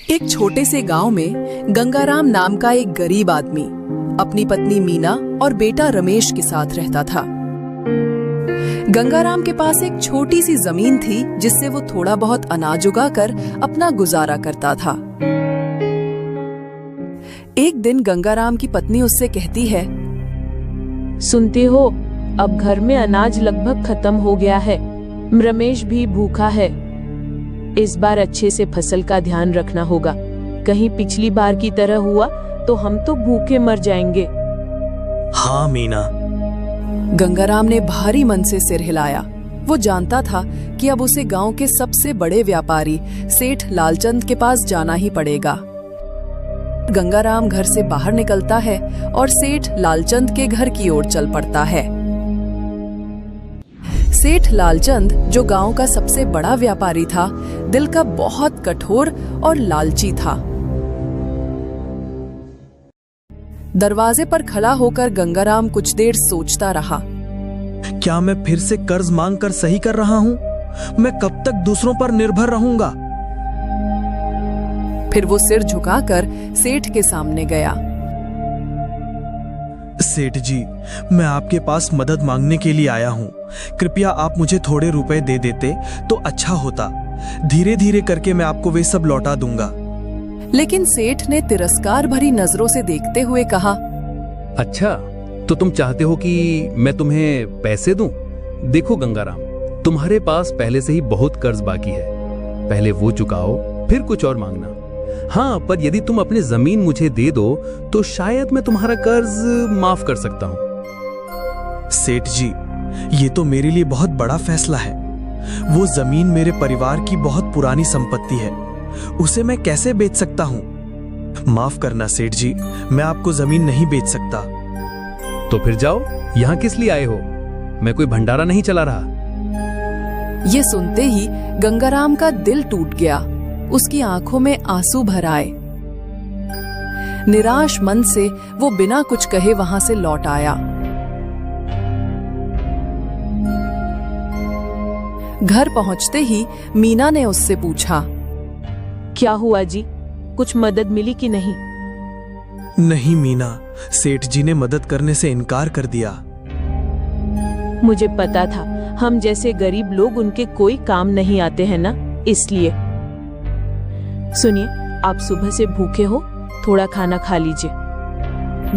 एक छोटे से गांव में गंगाराम नाम का एक गरीब आदमी अपनी पत्नी मीना और बेटा रमेश के साथ रहता था। गंगाराम के पास एक छोटी सी जमीन थी जिससे वो थोड़ा बहुत अनाज उगाकर अपना गुजारा करता था। एक दिन गंगाराम की पत्नी उससे कहती है, सुनते हो, अब घर में अनाज लगभग खत्म हो गया है। रमेश भी भूखा है। इस बार अच्छे से फसल का ध्यान रखना होगा। कहीं पिछली बार की तरह हुआ तो हम तो भूखे मर जाएंगे। हाँ मीना। गंगाराम ने भारी मन से सिर हिलाया। वो जानता था कि अब उसे गांव के सबसे बड़े व्यापारी सेठ लालचंद के पास जाना ही पड़ेगा। गंगाराम घर से बाहर निकलता है और सेठ लालचंद के घर की ओर चल पड़ता है। सेठ लालचंद, जो गांव का सबसे बड़ा व्यापारी था, दिल का बहुत कठोर और लालची था। दरवाजे पर खड़ा होकर गंगाराम कुछ देर सोचता रहा। क्या मैं फिर से कर्ज मांग कर सही कर रहा हूँ? मैं कब तक दूसरों पर निर्भर रहूंगा? फिर वो सिर झुकाकर सेठ के सामने गया। सेठ जी, मैं आपके पास मदद मांगने के लिए आया हूँ। कृपया आप मुझे थोड़े रुपए दे देते तो अच्छा होता। धीरे धीरे करके मैं आपको वे सब लौटा दूंगा। लेकिन सेठ ने तिरस्कार भरी नजरों से देखते हुए कहा, अच्छा, तो तुम चाहते हो कि मैं तुम्हें पैसे दूं? देखो गंगाराम, तुम्हारे पास पहले से ही बहुत कर्ज बाकी है। पहले वो चुकाओ, फिर कुछ और मांगना। हाँ, पर यदि तुम अपनी जमीन मुझे दे दो तो शायद मैं तुम्हारा कर्ज माफ कर सकता हूँ। सेठ जी, ये तो मेरे लिए बहुत बड़ा फैसला है। वो जमीन मेरे परिवार की बहुत पुरानी संपत्ति है। उसे मैं कैसे बेच सकता हूँ? माफ करना सेठ जी, मैं आपको जमीन नहीं बेच सकता। तो फिर जाओ, यहाँ किस लिए आए हो? मैं कोई भंडारा नहीं चला रहा। ये सुनते ही गंगाराम का दिल टूट गया। उसकी आंखों में आंसू भर आए। निराश मन से वो बिना कुछ कहे वहां से लौट आया। घर पहुंचते ही मीना ने उससे पूछा, क्या हुआ जी? कुछ मदद मिली कि नहीं? नहीं मीना, सेठ जी ने मदद करने से इनकार कर दिया। मुझे पता था, हम जैसे गरीब लोग उनके कोई काम नहीं आते हैं ना, इसलिए। सुनिए, आप सुबह से भूखे हो, थोड़ा खाना खा लीजिए।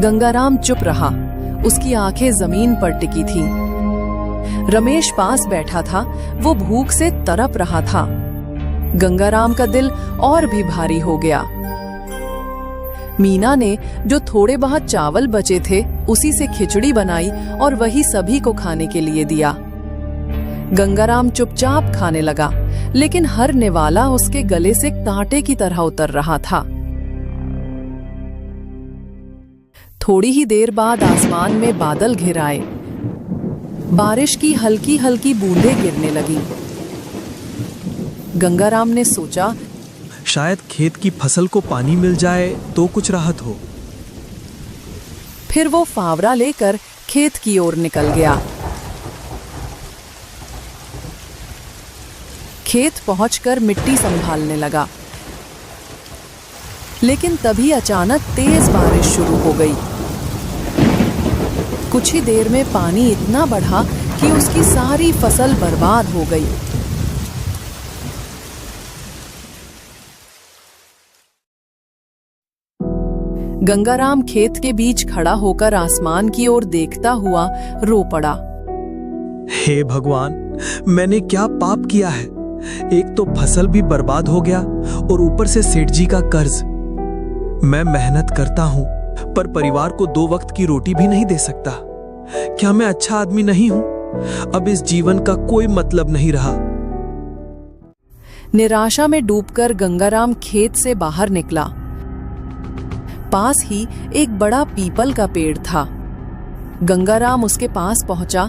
गंगाराम चुप रहा। उसकी आंखें जमीन पर टिकी थीं। रमेश पास बैठा था। वो भूख से तड़प रहा था। गंगाराम का दिल और भी भारी हो गया। मीना ने जो थोड़े बहुत चावल बचे थे उसी से खिचड़ी बनाई और वही सभी को खाने के लिए दिया। गंगाराम चुपचाप खाने लगा, लेकिन हर निवाला उसके गले से कांटे की तरह उतर रहा था। थोड़ी ही देर बाद आसमान में बादल घिर आए। बारिश की हल्की हल्की बूंदें गिरने लगीं। गंगाराम ने सोचा, शायद खेत की फसल को पानी मिल जाए तो कुछ राहत हो। फिर वो फावड़ा लेकर खेत की ओर निकल गया। खेत पहुंचकर मिट्टी संभालने लगा, लेकिन तभी अचानक तेज बारिश शुरू हो गई। कुछ ही देर में पानी इतना बढ़ा कि उसकी सारी फसल बर्बाद हो गई। गंगाराम खेत के बीच खड़ा होकर आसमान की ओर देखता हुआ रो पड़ा। हे भगवान, मैंने क्या पाप किया है? एक तो फसल भी बर्बाद हो गया और ऊपर से सेठ जी का कर्ज। मैं मेहनत करता हूँ पर परिवार को 2 वक्त की रोटी भी नहीं दे सकता। क्या मैं अच्छा आदमी नहीं हूँ? अब इस जीवन का कोई मतलब नहीं रहा। निराशा में डूबकर गंगाराम खेत से बाहर निकला। पास ही एक बड़ा पीपल का पेड़ था। गंगाराम उसके पास पहुंचा।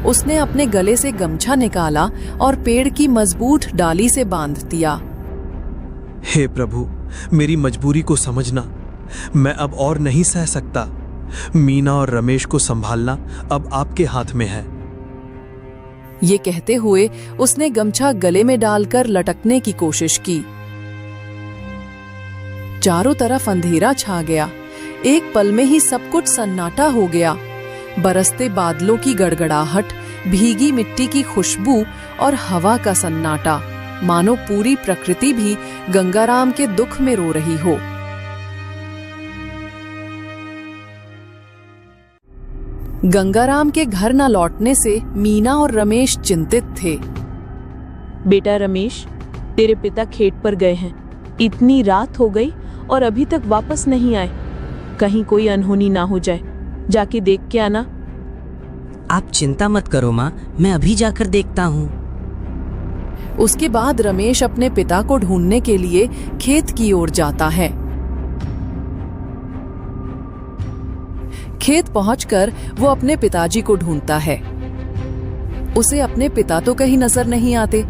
उसने अपने गले से गमछा निकाला और पेड़ की मजबूत डाली से बांध दिया। हे प्रभु, मेरी मजबूरी को समझना। मैं अब और नहीं सह सकता। मीना और रमेश को संभालना अब आपके हाथ में है। ये कहते हुए उसने गमछा गले में डालकर लटकने की कोशिश की। चारों तरफ अंधेरा छा गया। एक पल में ही सब कुछ सन्नाटा हो गया। बरसते बादलों की गड़गड़ाहट, भीगी मिट्टी की खुशबू और हवा का सन्नाटा, मानो पूरी प्रकृति भी गंगाराम के दुख में रो रही हो। गंगाराम के घर न लौटने से मीना और रमेश चिंतित थे। बेटा रमेश, तेरे पिता खेत पर गए हैं। इतनी रात हो गई और अभी तक वापस नहीं आए। कहीं कोई अनहोनी ना हो जाए, जाके देख के आना। आप चिंता मत करो माँ, मैं अभी जाकर देखता हूँ। उसके बाद रमेश अपने पिता को ढूंढने के लिए खेत की ओर जाता है। खेत पहुंचकर वो अपने पिताजी को ढूंढता है। उसे अपने पिता तो कहीं नजर नहीं आते,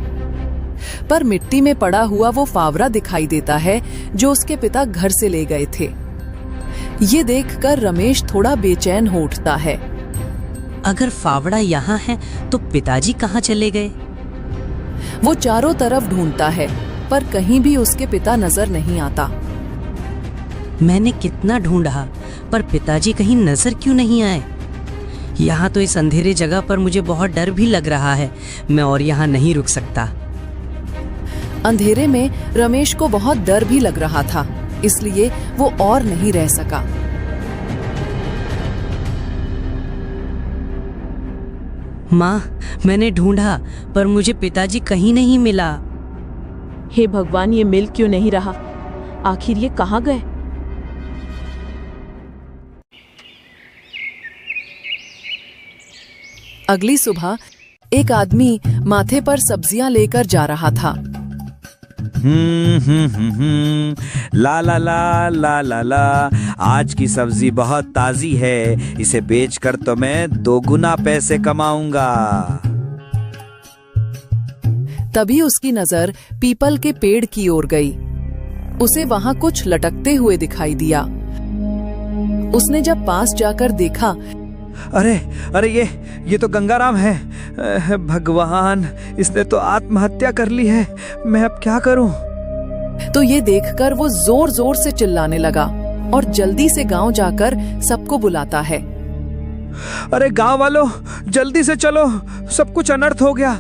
पर मिट्टी में पड़ा हुआ वो फावड़ा दिखाई देता है जो उसके पिता घर से ले गए थे। ये देखकर रमेश थोड़ा बेचैन हो उठता है। अगर फावड़ा यहाँ है तो पिताजी कहाँ चले गए? वो चारों तरफ ढूंढता है, पर कहीं भी उसके पिता नजर नहीं आता। मैंने कितना ढूंढा, पर पिताजी कहीं नजर क्यों नहीं आए? यहाँ तो इस अंधेरे जगह पर मुझे बहुत डर भी लग रहा है। मैं और यहाँ नहीं रुक सकता। अंधेरे में रमेश को बहुत डर भी लग रहा था, इसलिए वो और नहीं रह सका। माँ, मैंने ढूंढा पर मुझे पिताजी कहीं नहीं मिला। हे भगवान, ये मिल क्यों नहीं रहा? आखिर ये कहाँ गए? अगली सुबह एक आदमी माथे पर सब्जियां लेकर जा रहा था। ला ला ला ला ला ला, आज की सब्जी बहुत ताजी है। इसे बेचकर तो मैं 2 गुना पैसे कमाऊंगा। तभी उसकी नजर पीपल के पेड़ की ओर गई। उसे वहां कुछ लटकते हुए दिखाई दिया। उसने जब पास जाकर देखा, अरे अरे, ये तो गंगाराम है। भगवान, इसने तो आत्महत्या कर ली है। मैं अब क्या करूं? तो ये देखकर वो जोर जोर से चिल्लाने लगा और जल्दी से गांव जाकर सबको बुलाता है। अरे गांव वालों, जल्दी से चलो, सब कुछ अनर्थ हो गया।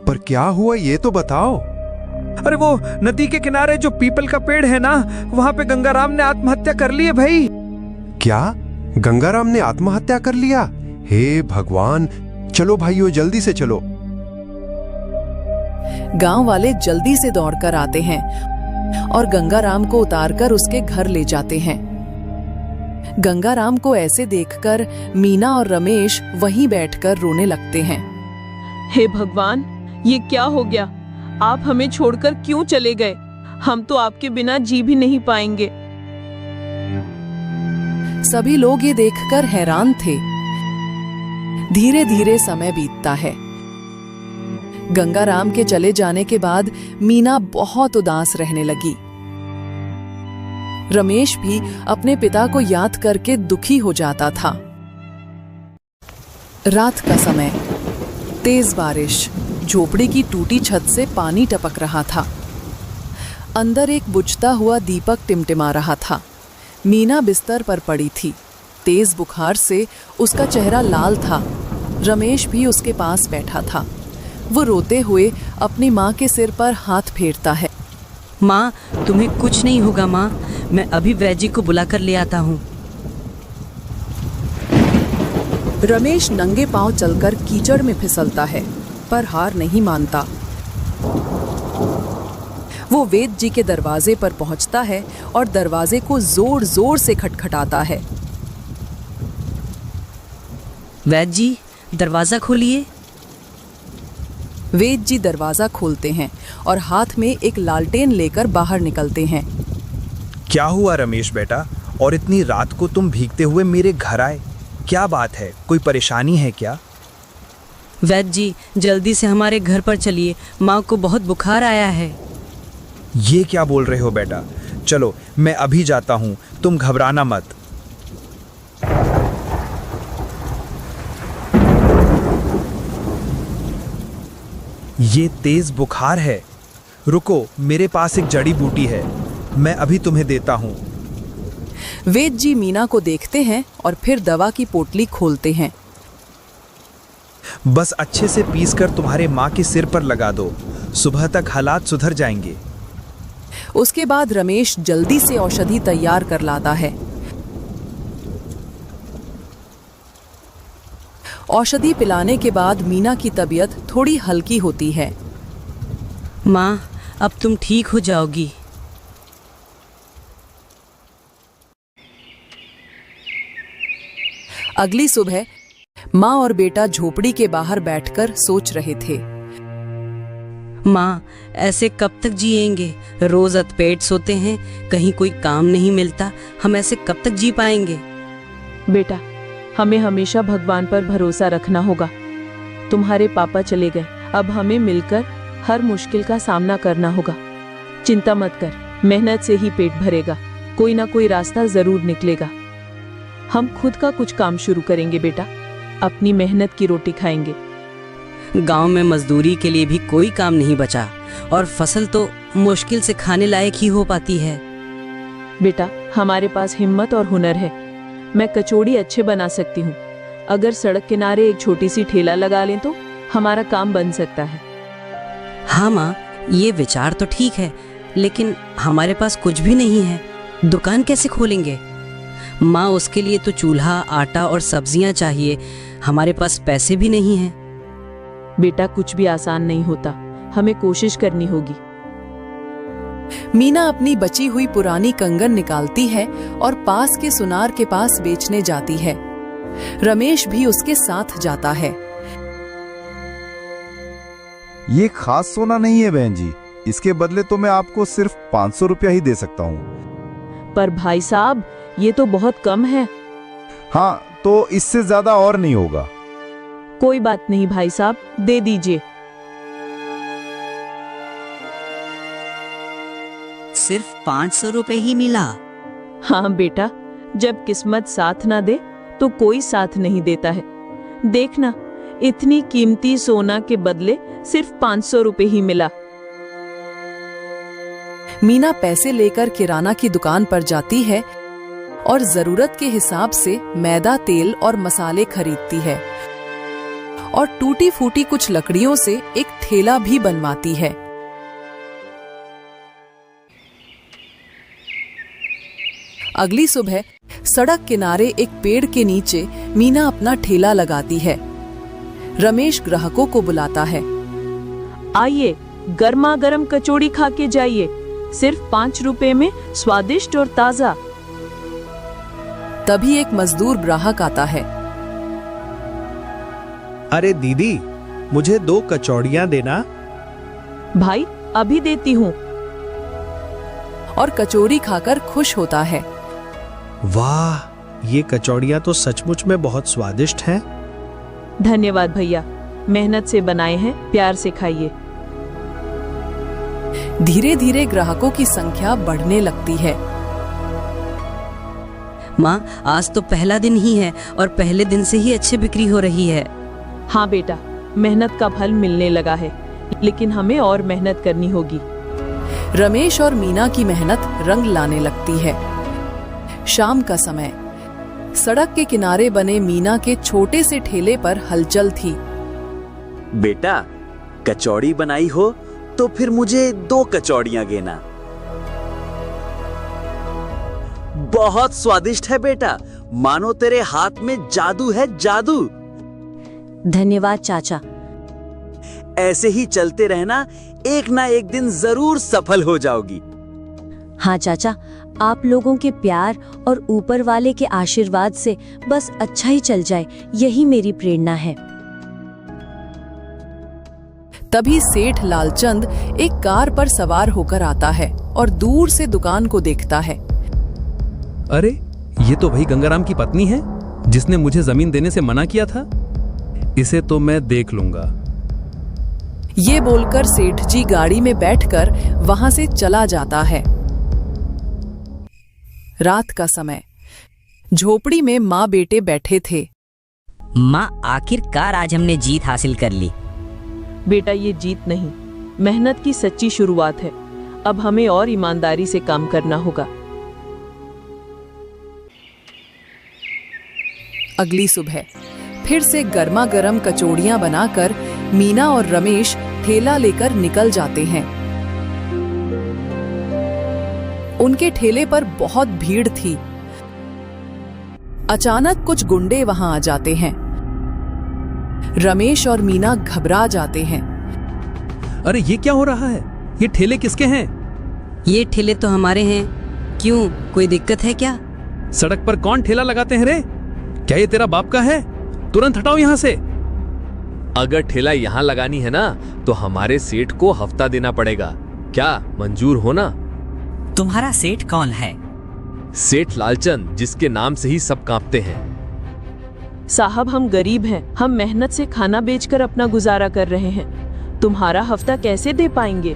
पर क्या हुआ ये तो बताओ। अरे वो नदी के किनारे जो पीपल का पेड़ है ना, वहां पे गंगाराम ने आत्महत्या कर ली है भाई। क्या गंगाराम ने आत्महत्या कर लिया? हे भगवान, चलो भाइयों, जल्दी से चलो। गांव वाले जल्दी से दौड़कर आते हैं और गंगाराम को उतारकर उसके घर ले जाते हैं। गंगाराम को ऐसे देखकर मीना और रमेश वहीं बैठकर रोने लगते हैं। हे भगवान, ये क्या हो गया? आप हमें छोड़कर क्यों चले गए? हम तो आपके बिना जी भी नहीं पाएंगे। सभी लोग ये देखकर हैरान थे। धीरे धीरे समय बीतता है। गंगाराम के चले जाने के बाद मीना बहुत उदास रहने लगी। रमेश भी अपने पिता को याद करके दुखी हो जाता था। रात का समय, तेज बारिश, झोपड़ी की टूटी छत से पानी टपक रहा था। अंदर एक बुझता हुआ दीपक टिमटिमा रहा था। मीना बिस्तर पर पड़ी थी। तेज बुखार से उसका चेहरा लाल था। रमेश भी उसके पास बैठा था। वो रोते हुए अपनी माँ के सिर पर हाथ फेरता है। माँ, तुम्हें कुछ नहीं होगा माँ, मैं अभी वैद्य को बुलाकर ले आता हूँ। रमेश नंगे पांव चलकर कीचड़ में फिसलता है, पर हार नहीं मानता। वो वेद जी के दरवाजे पर पहुंचता है और दरवाजे को जोर जोर से खटखटाता है। वैद्य जी, दरवाजा खोलिए। वेद जी दरवाजा खोलते हैं और हाथ में एक लालटेन लेकर बाहर निकलते हैं। क्या हुआ रमेश बेटा, और इतनी रात को तुम भीगते हुए मेरे घर आए? क्या बात है, कोई परेशानी है क्या? वैद्य जी, जल्दी से हमारे घर पर चलिए, माँ को बहुत बुखार आया है। ये क्या बोल रहे हो बेटा? चलो मैं अभी जाता हूँ, तुम घबराना मत। ये तेज बुखार है। रुको, मेरे पास एक जड़ी बूटी है, मैं अभी तुम्हें देता हूँ। वेद जी मीना को देखते हैं और फिर दवा की पोटली खोलते हैं। बस अच्छे से पीस कर तुम्हारे माँ के सिर पर लगा दो, सुबह तक हालात सुधर जाएंगे। उसके बाद रमेश जल्दी से औषधि तैयार कर लाता है। औषधि पिलाने के बाद मीना की तबीयत थोड़ी हल्की होती है। माँ, अब तुम ठीक हो जाओगी। अगली सुबह माँ और बेटा झोपड़ी के बाहर बैठकर सोच रहे थे। माँ, ऐसे कब तक जिएंगे? रोज अधपेट सोते हैं, कहीं कोई काम नहीं मिलता। हम ऐसे कब तक जी पाएंगे? बेटा, हमें हमेशा भगवान पर भरोसा रखना होगा। तुम्हारे पापा चले गए, अब हमें मिलकर हर मुश्किल का सामना करना होगा। चिंता मत कर, मेहनत से ही पेट भरेगा, कोई ना कोई रास्ता जरूर निकलेगा। हम खुद का कुछ काम शुरू करेंगे बेटा, अपनी मेहनत की रोटी खाएंगे। गांव में मजदूरी के लिए भी कोई काम नहीं बचा और फसल तो मुश्किल से खाने लायक ही हो पाती है। बेटा, हमारे पास हिम्मत और हुनर है। मैं कचौड़ी अच्छे बना सकती हूँ। अगर सड़क किनारे एक छोटी सी ठेला लगा लें तो हमारा काम बन सकता है। हाँ माँ, ये विचार तो ठीक है, लेकिन हमारे पास कुछ भी नहीं है। दुकान कैसे खोलेंगे? माँ, उसके लिए तो चूल्हा, आटा और सब्जियां चाहिए। हमारे पास पैसे भी नहीं हैं। बेटा, कुछ भी आसान नहीं होता, हमें कोशिश करनी होगी। मीना अपनी बची हुई पुरानी कंगन निकालती है और पास के सुनार के पास बेचने जाती है। रमेश भी उसके साथ जाता है। ये खास सोना नहीं है बहन जी, इसके बदले तो मैं आपको सिर्फ 500 रुपया ही दे सकता हूँ। पर भाई साहब, ये तो बहुत कम है। हाँ, तो इससे ज्यादा और नहीं होगा। कोई बात नहीं भाई साहब, दे दीजिए। सिर्फ 500 रुपए ही मिला? हाँ बेटा, जब किस्मत साथ ना दे तो कोई साथ नहीं देता है। देखना, इतनी कीमती सोना के बदले सिर्फ 500 रुपए ही मिला। मीना पैसे लेकर किराना की दुकान पर जाती है और जरूरत के हिसाब से मैदा, तेल और मसाले खरीदती है और टूटी फूटी कुछ लकड़ियों से एक ठेला भी बनवाती है। अगली सुबह सड़क किनारे एक पेड़ के नीचे मीना अपना ठेला लगाती है। रमेश ग्राहकों को बुलाता है। आइए, गर्मा गर्म कचौड़ी खा के जाइए, सिर्फ 5 रुपए में स्वादिष्ट और ताजा। तभी एक मजदूर ग्राहक आता है। अरे दीदी, मुझे 2 कचौड़ियां देना। भाई, अभी देती हूँ। और कचौरी खाकर खुश होता है। वाह, ये कचौड़ियां तो सचमुच में बहुत स्वादिष्ट हैं। धन्यवाद भैया, मेहनत से बनाए हैं, प्यार से खाइए। धीरे धीरे ग्राहकों की संख्या बढ़ने लगती है। माँ, आज तो पहला दिन ही है और पहले दिन से ही अच्छी बिक्री हो रही है। हाँ बेटा, मेहनत का फल मिलने लगा है, लेकिन हमें और मेहनत करनी होगी। रमेश और मीना की मेहनत रंग लाने लगती है। शाम का समय, सड़क के किनारे बने मीना के छोटे से ठेले पर हलचल थी। बेटा, कचौड़ी बनाई हो तो फिर मुझे 2 कचौड़ियां देना। बहुत स्वादिष्ट है बेटा, मानो तेरे हाथ में जादू है, जादू। धन्यवाद चाचा। ऐसे ही चलते रहना, एक ना एक दिन जरूर सफल हो जाओगी। हाँ चाचा, आप लोगों के प्यार और ऊपर वाले के आशीर्वाद से बस अच्छा ही चल जाए, यही मेरी प्रेरणा है। तभी सेठ लालचंद एक कार पर सवार होकर आता है और दूर से दुकान को देखता है। अरे, ये तो वही गंगाराम की पत्नी है जिसने मुझे जमीन देने से मना किया था। इसे तो मैं देख लूंगा। ये बोलकर सेठ जी गाड़ी में बैठकर वहां से चला जाता है। रात का समय, झोपड़ी में माँ बेटे बैठे थे। माँ, आखिरकार आज हमने जीत हासिल कर ली। बेटा, ये जीत नहीं, मेहनत की सच्ची शुरुआत है। अब हमें और ईमानदारी से काम करना होगा। अगली सुबह फिर से गर्मा गर्म कचौड़ियां बनाकर मीना और रमेश ठेला लेकर निकल जाते हैं। उनके ठेले पर बहुत भीड़ थी। अचानक कुछ गुंडे वहां आ जाते हैं। रमेश और मीना घबरा जाते हैं। अरे ये क्या हो रहा है? ये ठेले किसके हैं? ये ठेले तो हमारे हैं। क्यों, कोई दिक्कत है क्या? सड़क पर कौन ठेला लगाते हैं रे? क्या ये तेरा बाप का है? तुरंत हटाओ यहाँ से। अगर ठेला यहाँ लगानी है ना तो हमारे सेठ को हफ्ता देना पड़ेगा। क्या मंजूर हो ना? तुम्हारा सेठ कौन है? सेठ लालचंद, जिसके नाम से ही सब कांपते हैं। साहब, हम गरीब हैं। हम मेहनत से खाना बेचकर अपना गुजारा कर रहे हैं। तुम्हारा हफ्ता कैसे दे पाएंगे?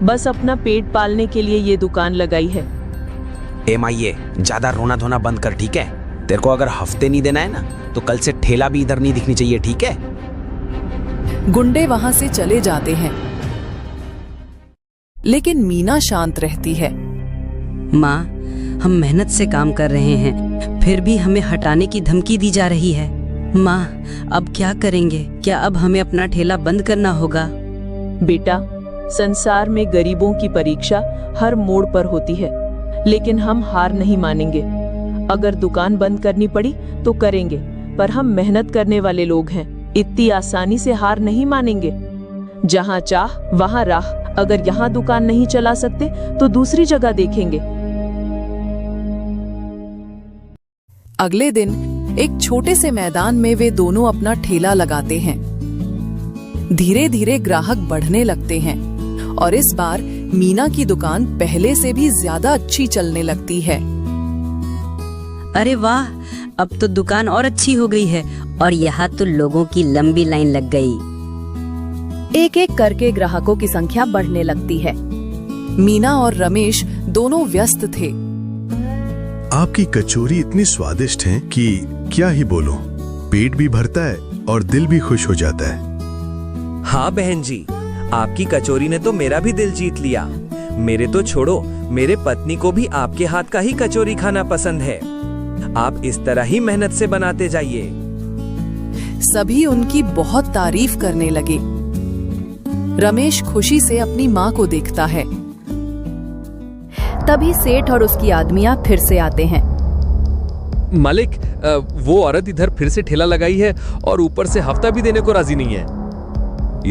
बस अपना पेट पालने के लिए ये दुकान लगाई है। एमाइए, ज्यादा रोना धोना बंद कर, ठीक है? तेरे को अगर हफ्ते नहीं देना है ना तो कल से ठेला भी इधर नहीं दिखनी चाहिए, ठीक है? गुंडे वहां से चले जाते हैं, लेकिन मीना शांत रहती है। माँ, हम मेहनत से काम कर रहे हैं, फिर भी हमें हटाने की धमकी दी जा रही है। माँ, अब क्या करेंगे? क्या अब हमें अपना ठेला बंद करना होगा? बेटा, संसार में गरीबों की परीक्षा हर मोड़ पर होती है, लेकिन हम हार नहीं मानेंगे। अगर दुकान बंद करनी पड़ी तो करेंगे, पर हम मेहनत करने वाले लोग हैं। इतनी आसानी से हार नहीं मानेंगे। जहाँ चाह वहाँ राह। अगर यहाँ दुकान नहीं चला सकते तो दूसरी जगह देखेंगे। अगले दिन एक छोटे से मैदान में वे दोनों अपना ठेला लगाते हैं। धीरे धीरे ग्राहक बढ़ने लगते हैं और इस बार मीना की दुकान पहले से भी ज्यादा अच्छी चलने लगती है। अरे वाह, अब तो दुकान और अच्छी हो गई है और यहाँ तो लोगों की लंबी लाइन लग गई। एक एक करके ग्राहकों की संख्या बढ़ने लगती है। मीना और रमेश दोनों व्यस्त थे। आपकी कचौरी इतनी स्वादिष्ट है कि क्या ही बोलूं। पेट भी भरता है और दिल भी खुश हो जाता है। हाँ बहन जी, आपकी कचौरी ने तो मेरा भी दिल जीत लिया। मेरे तो छोड़ो, मेरे पत्नी को भी आपके हाथ का ही कचौरी खाना पसंद है। आप इस तरह ही मेहनत से बनाते जाइए। सभी उनकी बहुत तारीफ करने लगे। रमेश खुशी से अपनी माँ को देखता है। तभी सेठ और उसकी आदमियां फिर से आते हैं। मालिक, वो औरत इधर फिर से ठेला लगाई है और ऊपर से हफ्ता भी देने को राजी नहीं है।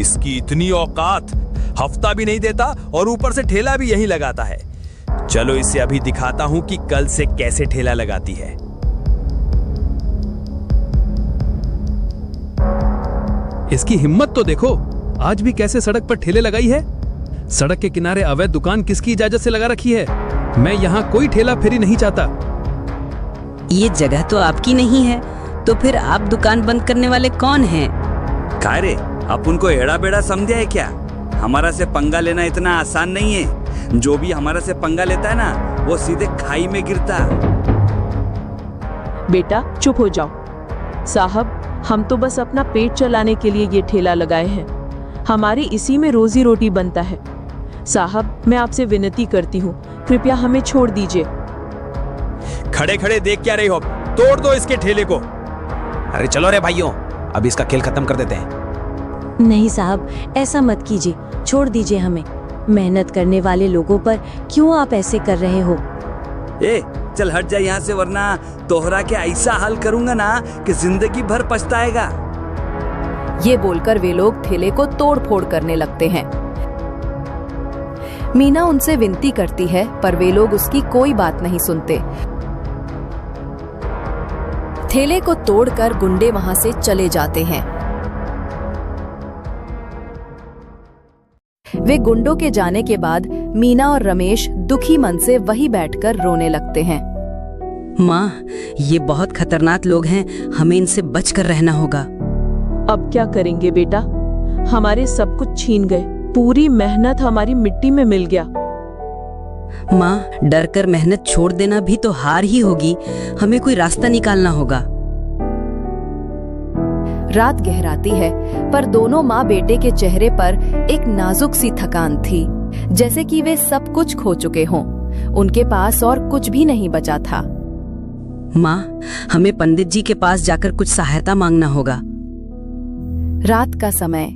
इसकी इतनी औकात, हफ्ता भी नहीं देता और ऊपर से ठेला भी यही लगाता है। चलो इसे अभी दिखाता हूँ कि कल से कैसे ठेला लगाती है। इसकी हिम्मत तो देखो, आज भी कैसे सड़क पर ठेले लगाई है। सड़क के किनारे अवैध दुकान किसकी इजाजत से लगा रखी है? मैं यहाँ कोई ठेला फेरी नहीं चाहता। ये जगह तो आपकी नहीं है, तो फिर आप दुकान बंद करने वाले कौन हैं? काय रे, आप उनको एड़ा बेड़ा समझे है क्या? हमारा से पंगा लेना इतना आसान नहीं है। जो भी हमारा से पंगा लेता है ना, वो सीधे खाई में गिरता। बेटा चुप हो जाओ। साहब, हम तो बस अपना पेट चलाने के लिए ये ठेला लगाए हैं। हमारी इसी में रोजी रोटी बनता है। साहब, मैं आपसे विनती करती हूँ, कृपया हमें छोड़ दीजिए। खड़े खड़े देख क्या रही हो? तोड़ दो इसके ठेले को। अरे चलो रे भाइयों, अब इसका खेल खत्म कर देते हैं। नहीं साहब, ऐसा मत कीजिए, छोड़ दीजिए हमें। मेहनत करने वाले लोगों पर क्यों आप ऐसे कर रहे हो? ए, चल हट जा यहाँ से, वरना तोहरा के ऐसा हाल करूंगा ना कि जिंदगी भर पछताएगा। ये बोलकर वे लोग ठेले को तोड़ फोड़ करने लगते हैं। मीना उनसे विनती करती है, पर वे लोग उसकी कोई बात नहीं सुनते। ठेले को तोड़कर गुंडे वहां से चले जाते हैं। वे गुंडों के जाने के बाद मीना और रमेश दुखी मन से वहीं बैठकर रोने लगते हैं। माँ, ये बहुत खतरनाक लोग हैं, हमें इनसे बचकर रहना होगा। अब क्या करेंगे बेटा? हमारे सब कुछ छीन गए, पूरी मेहनत हमारी मिट्टी में मिल गया। माँ, डर कर मेहनत छोड़ देना भी तो हार ही होगी। हमें कोई रास्ता निकालना होगा। रात गहराती है, पर दोनों माँ बेटे के चेहरे पर एक नाजुक सी थकान थी। जैसे कि वे सब कुछ खो चुके हों। उनके पास और कुछ भी नहीं बचा था। माँ, हमें पंडित जी के पास जाकर कुछ सहायता मांगना होगा। रात का समय।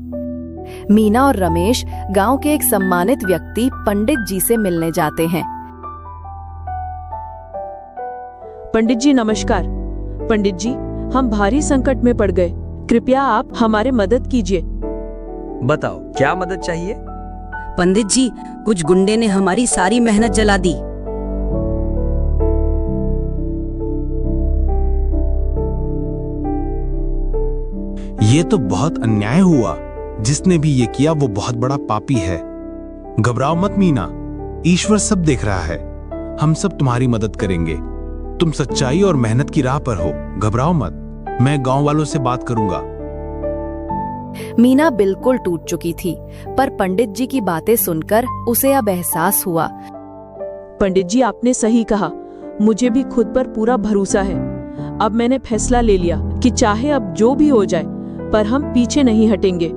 मीना और रमेश गांव के एक सम्मानित व्यक्ति पंडित जी से मिलने जाते हैं। पंडित जी नमस्कार। पंडित जी, हम भारी संकट में पड़ गए, कृपया आप हमारे मदद कीजिए। बताओ क्या मदद चाहिए? पंडित जी, कुछ गुंडे ने हमारी सारी मेहनत जला दी। ये तो बहुत अन्याय हुआ। जिसने भी ये किया वो बहुत बड़ा पापी है। घबराओ मत मीना, ईश्वर सब देख रहा है। हम सब तुम्हारी मदद करेंगे। तुम सच्चाई और मेहनत की राह पर हो, घबराओ मत। मैं गांव वालों से बात करूंगा। मीना बिल्कुल टूट चुकी थी, पर पंडित जी की बातें सुनकर उसे अब एहसास हुआ। पंडित जी, आपने सही कहा। मुझे भी खुद पर पूरा भरोसा है। अब मैंने फैसला ले लिया कि चाहे अब जो भी हो जाए, पर हम पीछे नहीं हटेंगे।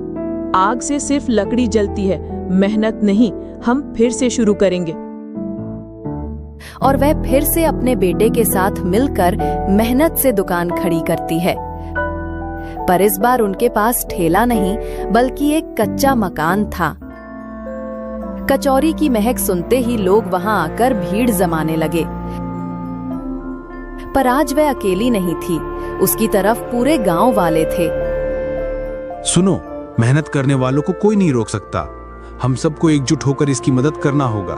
आग से सिर्फ लकड़ी जलती है, मेहनत नहीं। हम फिर से शुरू करेंगे। और वह फिर से अपने बेटे के साथ मिलकर मेहनत से दुकान खड़ी करती है। पर इस बार उनके पास ठेला नहीं, बल्कि एक कच्चा मकान था। कचौरी की महक सुनते ही लोग वहां आकर भीड़ जमाने लगे। पर आज वह अकेली नहीं थी, उसकी तरफ पूरे गांव वाले थे। सुनो, मेहनत करने वालों को कोई नहीं रोक सकता। हम सबको एकजुट होकर इसकी मदद करना होगा।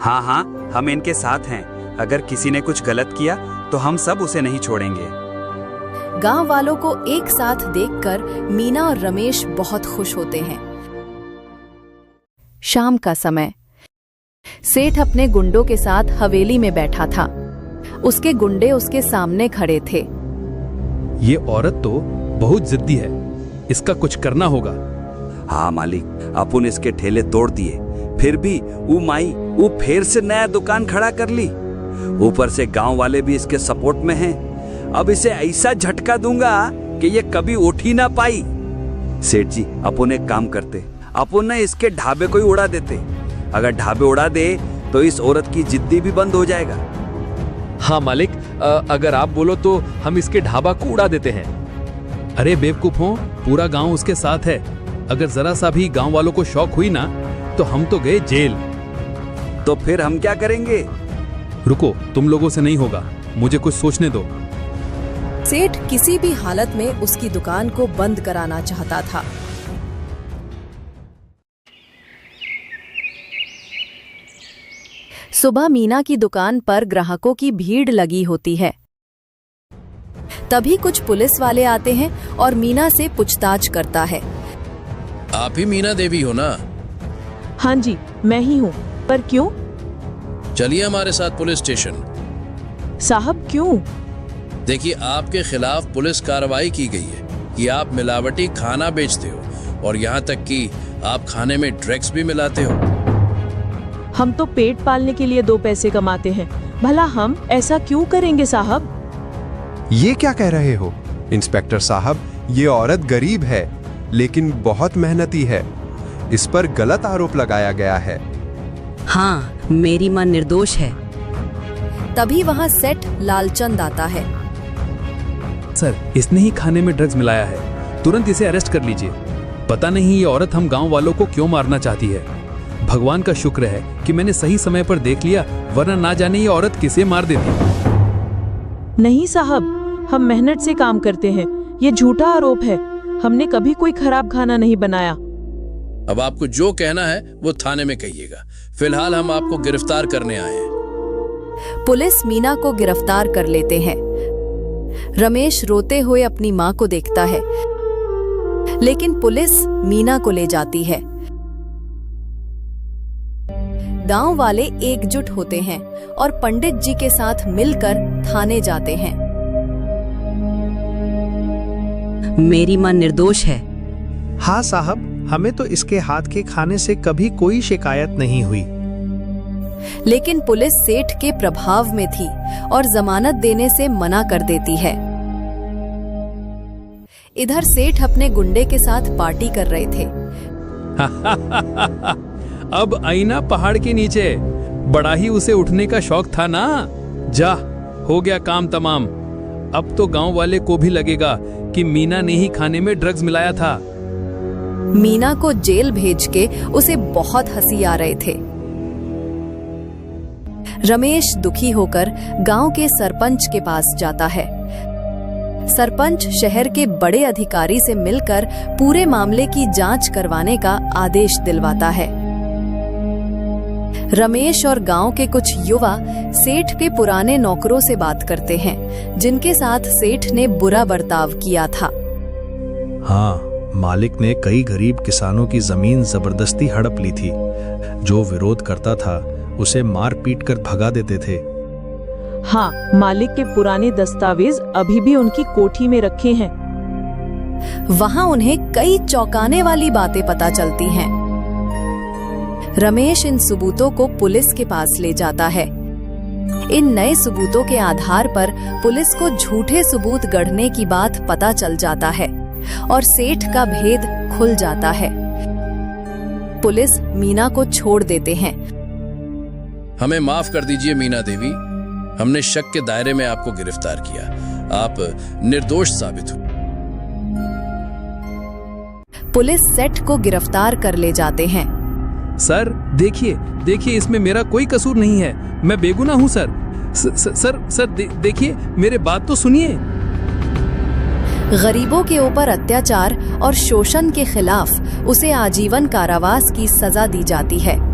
हाँ हाँ, हम इनके साथ हैं। अगर किसी ने कुछ गलत किया तो हम सब उसे नहीं छोड़ेंगे। गांव वालों को एक साथ देखकर मीना और रमेश बहुत खुश होते हैं। शाम का समय। सेठ अपने गुंडों के साथ हवेली में बैठा था। उसके गुंडे उसके सामने खड़े थे। ये औरत तो बहुत जिद्दी है, इसका कुछ करना होगा। हाँ मालिक, अपन इसके ठेले तोड़ दिए, फिर भी वो माई वो फिर से नया दुकान खड़ा कर ली। ऊपर से गांव वाले भी इसके सपोर्ट में हैं। अब इसे ऐसा झटका दूंगा कि ये कभी उठ ही ना पाई। सेठ जी, अपन एक काम करते, अपन ना इसके ढाबे को ही उड़ा देते। अगर ढाबे उड़ा दे तो इस औरत की जिद्दी भी बंद हो जाएगा। हाँ मालिक, अगर आप बोलो तो हम इसके ढाबा को उड़ा देते हैं। अरे बेवकूफों, पूरा गांव उसके साथ है। अगर जरा सा भी गांव वालों को शौक हुई ना तो हम तो गए जेल। तो फिर हम क्या करेंगे? रुको, तुम लोगों से नहीं होगा, मुझे कुछ सोचने दो। सेठ किसी भी हालत में उसकी दुकान को बंद कराना चाहता था। सुबह मीना की दुकान पर ग्राहकों की भीड़ लगी होती है। तभी कुछ पुलिस वाले आते हैं और मीना से पूछताछ करता है। आप ही मीना देवी हो ना? हाँ जी, मैं ही हूँ। पर क्यों? चलिए हमारे साथ पुलिस स्टेशन। साहब क्यों? देखिए, आपके खिलाफ पुलिस कार्रवाई की गई है कि आप मिलावटी खाना बेचते हो और यहाँ तक कि आप खाने में ड्रग्स भी मिलाते हो। हम तो पेट पालने के लिए 2 पैसे कमाते हैं, भला हम ऐसा क्यों करेंगे साहब? ये क्या कह रहे हो इंस्पेक्टर साहब? ये औरत गरीब है लेकिन बहुत मेहनती है। इस पर गलत आरोप लगाया गया है। हाँ, मेरी माँ निर्दोष है। तभी वहाँ सेठ लालचंद आता है। सर, इसने ही खाने में ड्रग्स मिलाया है, तुरंत इसे अरेस्ट कर लीजिए। पता नहीं ये औरत हम गांव वालों को क्यों मारना चाहती है। भगवान का शुक्र है कि मैंने सही समय पर देख लिया, वरना ना जाने ये औरत किसे मार देती। नहीं साहब, हम मेहनत से काम करते हैं। ये झूठा आरोप है। हमने कभी कोई खराब खाना नहीं बनाया। अब आपको जो कहना है वो थाने में कहिएगा। फिलहाल हम आपको गिरफ्तार करने आए हैं। पुलिस मीना को गिरफ्तार कर लेते हैं। रमेश रोते हुए अपनी माँ को देखता है, लेकिन पुलिस मीना को ले जाती है। गांव वाले एकजुट होते हैं और पंडित जी के साथ मिलकर थाने जाते हैं। मेरी माँ निर्दोष है। हाँ साहब, हमें तो इसके हाथ के खाने से कभी कोई शिकायत नहीं हुई। लेकिन पुलिस सेठ के प्रभाव में थी और जमानत देने से मना कर देती है। इधर सेठ अपने गुंडे के साथ पार्टी कर रहे थे। अब आई ना पहाड़ के नीचे। बड़ा ही उसे उठने का शौक था ना। जा, हो गया काम तमाम। अब तो गांव वाले को भी लगेगा कि मीना ने ही खाने में ड्रग्स मिलाया था। मीना को जेल भेज के उसे बहुत हंसी आ रहे थे। रमेश दुखी होकर गांव के सरपंच के पास जाता है। सरपंच शहर के बड़े अधिकारी से मिलकर पूरे मामले की जांच करवाने का आदेश दिलवाता है। रमेश और गांव के कुछ युवा सेठ के पुराने नौकरों से बात करते हैं, जिनके साथ सेठ ने बुरा बर्ताव किया था। हाँ, मालिक ने कई गरीब किसानों की जमीन जबरदस्ती हड़प ली थी। जो विरोध करता था उसे मार पीट कर भगा देते थे। हाँ, मालिक के पुराने दस्तावेज अभी भी उनकी कोठी में रखे हैं। वहां उन्हें कई चौंकाने वाली बातें पता चलती हैं। रमेश इन सबूतों को पुलिस के पास ले जाता है। इन नए सबूतों के आधार पर पुलिस को झूठे सबूत गढ़ने की बात पता चल जाता है और सेठ का भेद खुल जाता है। पुलिस मीना को छोड़ देते हैं। हमें माफ कर दीजिए मीना देवी, हमने शक के दायरे में आपको गिरफ्तार किया। आप निर्दोष साबित हुए। पुलिस सेठ को गिरफ्तार कर ले जाते हैं। सर देखिए इसमें मेरा कोई कसूर नहीं है। मैं बेगुनाह हूं सर। सर देखिए, मेरे बात तो सुनिए। गरीबों के ऊपर अत्याचार और शोषण के खिलाफ उसे आजीवन कारावास की सजा दी जाती है।